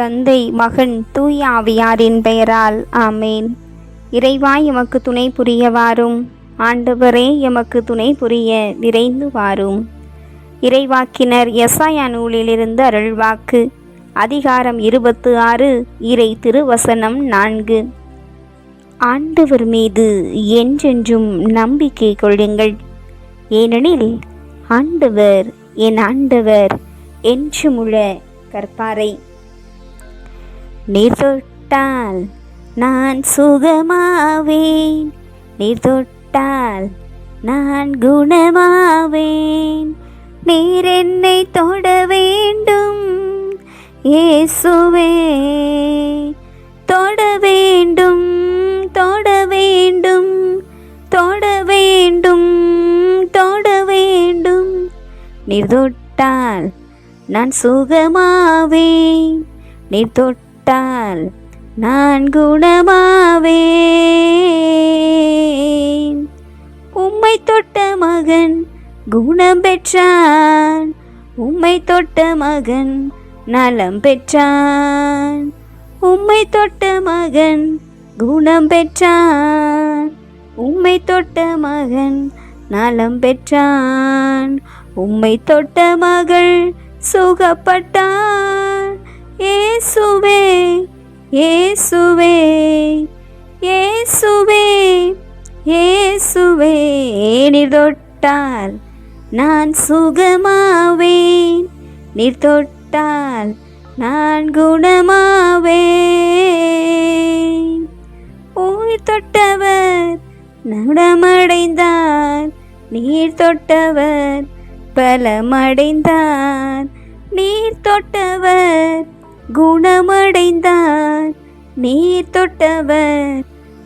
தந்தை, மகன், தூய ஆவியாரின் பெயரால் ஆமேன். இறைவா எமக்கு துணை புரிய வாரும். ஆண்டவரே எமக்கு துணை புரிய விரைந்து வாரும். இறைவாக்கினர் எசாயா நூலிலிருந்து அருள்வாக்கு. அதிகாரம் 26, இறை திருவசனம் 4. ஆண்டவர் மீது என்றென்றும் நம்பிக்கை கொள்ளுங்கள், ஏனெனில் ஆண்டவர் என் ஆண்டவர் என்றுமுள்ள கற்பாரை. நீர் தொட்டால் நான் சுகமாவேன், நீர் தொட்டால் நான் குணமாவேன். நீர் என்னை தொட வேண்டும் இயேசுவே, தொட வேண்டும், தொட வேண்டும், தொட வேண்டும், தொட வேண்டும். நீர் தொட்டால் நான் சுகமாவேன், நீர் தொட்டால் நான் குணமாவேன். உம்மை தொட்ட மகன் குணம் பெற்றான், உம்மை தொட்ட மகன் நலம் பெற்றான். உம்மை தொட்ட மகன் குணம் பெற்றான், உம்மை தொட்ட மகன் நலம் பெற்றான். உம்மை தொட்ட மகள் சுகப்பட்டான். இயேசுவே, இயேசுவே, இயேசுவே, இயேசுவே. நீர் தொட்டால் நான் சுகமாவேன், நீர் தொட்டால் நான் குணமாவேன். உயிர் தொட்டவர் நலமடைந்தார், நீர் தொட்டவர் பலமடைந்தார். நீர் தொட்டவர் குணமடைந்தார், நீர் தொட்டவர்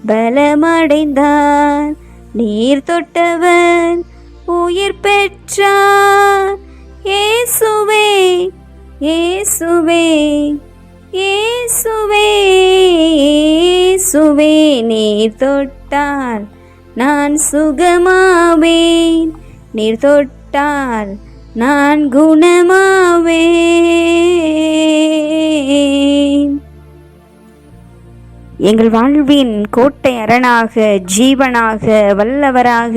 பலமடைந்தார். நீர் தொட்டவர் உயிர் பெற்றார். இயேசுவே, இயேசுவே, இயேசுவே, இயேசுவே. நீர் தொட்டால் நான் சுகமாவேன், நீர் தொட்டால் நான் குணமாவேன். எங்கள் வாழ்வின் கோட்டை அரணாக, ஜீவனாக, வல்லவராக,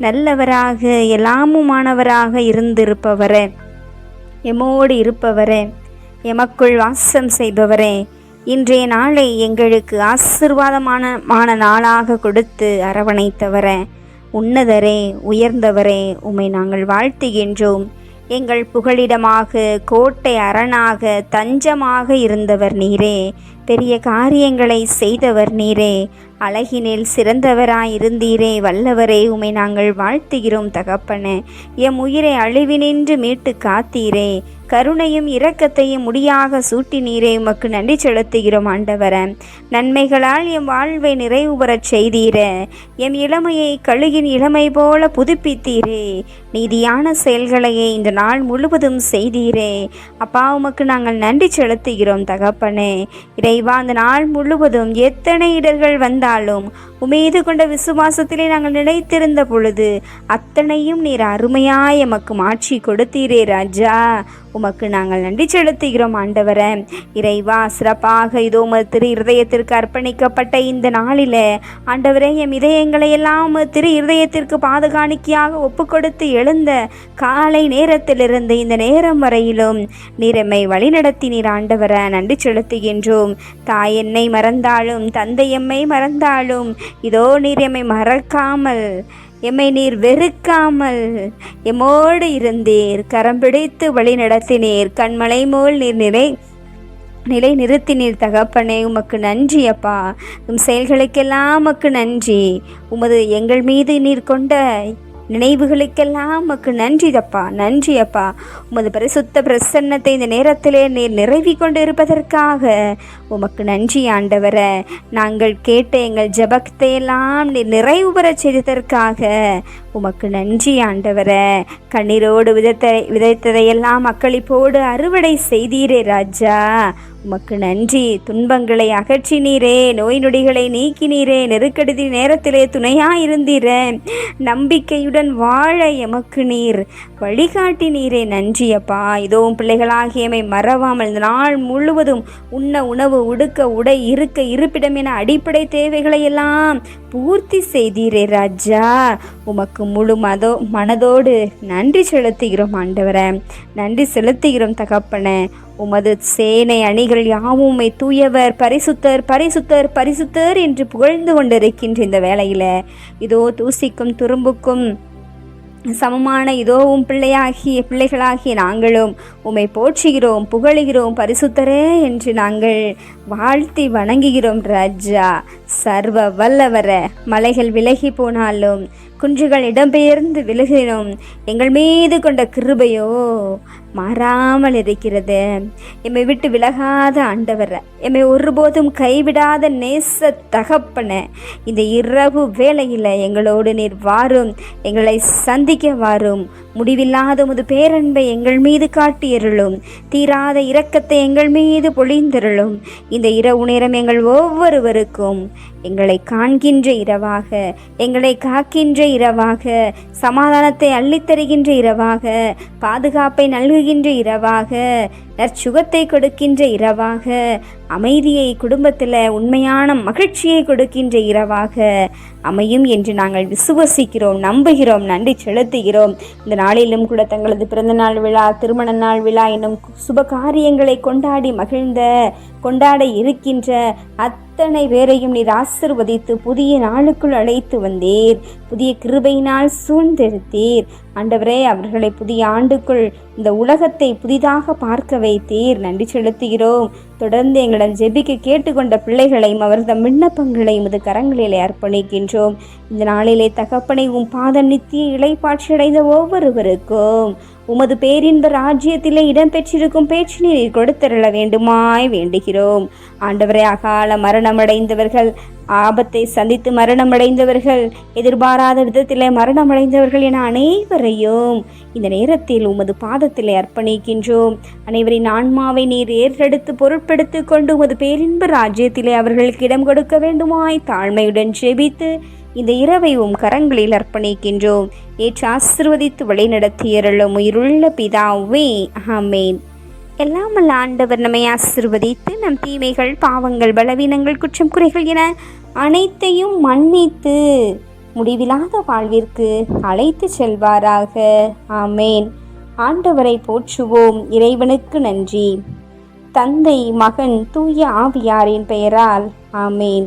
நல்லவராக, எல்லாமுமானவராக இருந்திருப்பவரே, எமோடு இருப்பவரே, எமக்குள் வாசம் செய்பவரே, இன்றைய நாளை எங்களுக்கு ஆசீர்வாதமான நாளாக கொடுத்து அரவணைத்தவரே, உன்னதரே, உயர்ந்தவரே, உம்மை நாங்கள் வாழ்த்துகின்றோம். எங்கள் புகலிடமாக, கோட்டை அரணாக, தஞ்சமாக இருந்தவர் நீரே. பெரிய காரியங்களை செய்தவர் நீரே. அழகினில் சிறந்தவராயிருந்தீரே. வல்லவரே, உம்மை நாங்கள் வாழ்த்துகிறோம் தகப்பனே. எம் உயிரை அழிவினின்று மீட்டு காத்தீரே. கருணையும் இரக்கத்தையும் முடியாக சூட்டினீரே. உமக்கு நன்றி செலுத்துகிறோம் ஆண்டவரே. நன்மைகளால் எம் வாழ்வை நிறைவு பெறச் செய்தீரே. எம் இளமையை கழுகின் இளமை போல புதுப்பித்தீரே. நீதியான செயல்களையே இந்த நாள் முழுவதும் செய்தீரே. அப்பா, உமக்கு நாங்கள் நன்றி செலுத்துகிறோம் தகப்பனே. இறைவா, அந்த நாள் முழுவதும் எத்தனை இடர்கள் வந்தாலும் உமீது கொண்ட விசுவாசத்திலே நாங்கள் நிலைத்திருந்த பொழுது அத்தனையும் நீர் அருமையாய் எமக்கு மாற்றி கொடுத்தீரே ராஜா. உமக்கு நாங்கள் நன்றி செலுத்துகிறோம் ஆண்டவரே. இறைவா, சிறப்பாக இதோ திரு இருதயத்திற்கு அர்ப்பணிக்கப்பட்ட இந்த நாளில் ஆண்டவரே, எம் இதயங்களை எல்லாம் திரு இருதயத்திற்கு பாதுகாணிக்கையாக ஒப்பு கொடுத்து எழுந்த காலை நேரத்திலிருந்து இந்த நேரம் வரையிலும் நீர் எம்மை வழிநடத்தினீர் ஆண்டவரே. நன்றி செலுத்துகின்றோம். தாய் என்னை மறந்தாலும், தந்தை எம்மை மறந்தாலும், இதோ நீர் எம்மை மறக்காமல், எம்மை நீர் வெறுக்காமல் எம்மோடு இருந்தீர். கரம் பிடித்து வழி நடத்தினீர். கண்மலை போல் நீர் நிலை நிறுத்தினீர் தகப்பனே. உமக்கு நன்றி அப்பா. உம் செயல்களுக்கெல்லாம் உமக்கு நன்றி. உமது எங்கள் மீது நீர் கொண்ட நினைவுகளுக்கெல்லாம் உமக்கு நன்றி அப்பா, நன்றி அப்பா. உமது பரிசுத்த பிரசன்னத்தை இந்த நேரத்திலே நீர் நிறைவி கொண்டு இருப்பதற்காக உமக்கு நன்றி ஆண்டவரே. நாங்கள் கேட்ட எங்கள் ஜெபத்தை எல்லாம் நீர் நிறைவு பெறச் செய்ததற்காக உமக்கு நன்றி ஆண்டவரே. கண்ணீரோடு விதைத்ததையெல்லாம் அக்களிப்போடு அறுவடை செய்தீரே ராஜா, உமக்கு நன்றி. துன்பங்களை அகற்றினீரே, நோய் நொடிகளை நீக்கினீரே, நெருக்கடி நேரத்திலே துணையாயிருந்தீரே, நம்பிக்கையுடன் வாழ எமக்கு நீர் வழிகாட்டினீரே. நன்றி அப்பா. இதோ பிள்ளைகளாகியமை மறவாமல் இந்த நாள் முழுவதும் உண்ண உணவு, உடுக்க உடை, இருக்க இருப்பிடம் என அடிப்படை தேவைகளை எல்லாம் பூர்த்தி செய்தீரே ராஜா, உமக்கு முழு மனதோடு நன்றி செலுத்துகிறோம் ஆண்டவரே. நன்றி செலுத்துகிறோம் தகப்பனே. உமது சேனை அணிகள் யாவும் தூயவர், பரிசுத்தர், பரிசுத்தர், பரிசுத்தர் என்று புகழ்ந்து கொண்டிருக்கின்ற இந்த வேளையில் இதோ தூசிக்கும் துரும்புக்கும் சமமான இதோவும் பிள்ளைகளாகிய நாங்களும் உம்மை போற்றுகிறோம், புகழுகிறோம், பரிசுத்தரே என்று நாங்கள் வாழ்த்தி வணங்குகிறோம் ராஜா. சர்வ வல்லவர. மலைகள் விலகி போனாலும் குன்றுகள் இடம்பெயர்ந்து விலகினோம், எங்கள் மீது கொண்ட கிருபையோ மாறாமல் இருக்கிறது. எம்மை விட்டு விலகாத ஆண்டவர, எம்மை ஒருபோதும் கைவிடாத நேச தகப்பன, இந்த இரவு வேளையில் எங்களோடு நீர் வாரும், எங்களை சந்திக்க வாரும். முடிவில்லாத உமது பேரன்பை எங்கள் மீது காட்டியருளும், தீராத இரக்கத்தை எங்கள் மீது பொழிந்தருளும். இந்த இரவு நேரம் எங்கள் ஒவ்வொருவருக்கும் எங்களை காண்கின்ற இரவாக, எங்களை காக்கின்ற இரவாக, சமாதானத்தை அள்ளித்தருகின்ற இரவாக, பாதுகாப்பை நல்குகின்ற இரவாக, நற்சுகத்தை கொடுக்கின்ற இரவாக, அமைதியை குடும்பத்தில் உண்மையான மகிழ்ச்சியை கொடுக்கின்ற இரவாக அமையும் என்று நாங்கள் விசுவசிக்கிறோம், நம்புகிறோம், நன்றி செலுத்துகிறோம். இந்த நாளிலும் கூட தங்களது பிறந்தநாள் விழா, திருமண நாள் விழா என்னும் சுப காரியங்களை கொண்டாட இருக்கின்ற அத்தனை பேரையும் நீர் ஆசீர்வதித்து புதிய நாளுக்குள் அழைத்து வந்தீர், புதிய கிருபையினால் சூழ்ந்தெடுத்தீர் ஆண்டவரே. அவர்களை புதிய ஆண்டுக்குள் இந்த உலகத்தை புதிதாக பார்க்க வைத்தீர், நன்றி செலுத்துகிறோம். தொடர்ந்து எங்களிடம் ஜெபிக்க கேட்டுக்கொண்ட பிள்ளைகளையும் அவரது விண்ணப்பங்களையும் இது கரங்களிலே அர்ப்பணிக்கின்றோம். இந்த நாளிலே தகப்பனை உம் பாதம் நித்திய இளைப்பாட்சி அடைந்த ஒவ்வொருவருக்கும் உமது பேரின்ப ராஜ்யத்திலே இடம்பெற்றிருக்கும் பேச்சு நீர் கொடுத்தருள வேண்டுமாய் வேண்டுகிறோம் ஆண்டவரே. அகால மரணமடைந்தவர்கள், ஆபத்தை சந்தித்து மரணமடைந்தவர்கள், எதிர்பாராத விதத்திலே மரணமடைந்தவர்கள் என அனைவரையும் இந்த நேரத்தில் உமது பாதத்திலே அர்ப்பணிக்கின்றோம். அனைவரின் ஆன்மாவை நீர் ஏற்றெடுத்து பொருட்படுத்தி கொண்டு உமது பேரின்ப ராஜ்யத்திலே அவர்களுக்கு இடம் கொடுக்க வேண்டுமாய் தாழ்மையுடன் ஜெபித்து இந்த இரவை உம் கரங்களில் அர்ப்பணிக்கின்றோம். ஏற்று ஆசீர்வதித்து வழிநடத்தியருளும் உயிருள்ள பிதாவே, ஆமேன். எல்லாம் அல்ல ஆண்டவர் நம்மை ஆசீர்வதித்து நம் தீமைகள், பாவங்கள், பலவீனங்கள், குற்றம் குறைகள் என அனைத்தையும் மன்னித்து முடிவில்லாத வாழ்விற்கு அழைத்து செல்வாராக. ஆமேன். ஆண்டவரை போற்றுவோம். இறைவனுக்கு நன்றி. தந்தை, மகன், தூய ஆவியாரின் பெயரால் ஆமேன்.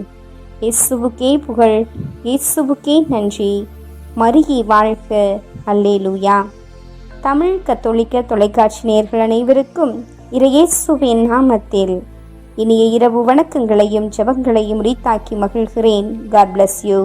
இயேசுவுக்கே புகழ், இயேசுவுக்கே நன்றி. மரியே வாழ்க. அல்லேலூயா. தமிழ் கத்தோலிக்க தொலைக்காட்சி நேயர்கள் அனைவருக்கும் இயேசுவின் நாமத்தில் இனிய இரவு வணக்கங்களையும் ஜெபங்களையும் உரித்தாக்கி மகிழ்கிறேன். God bless you.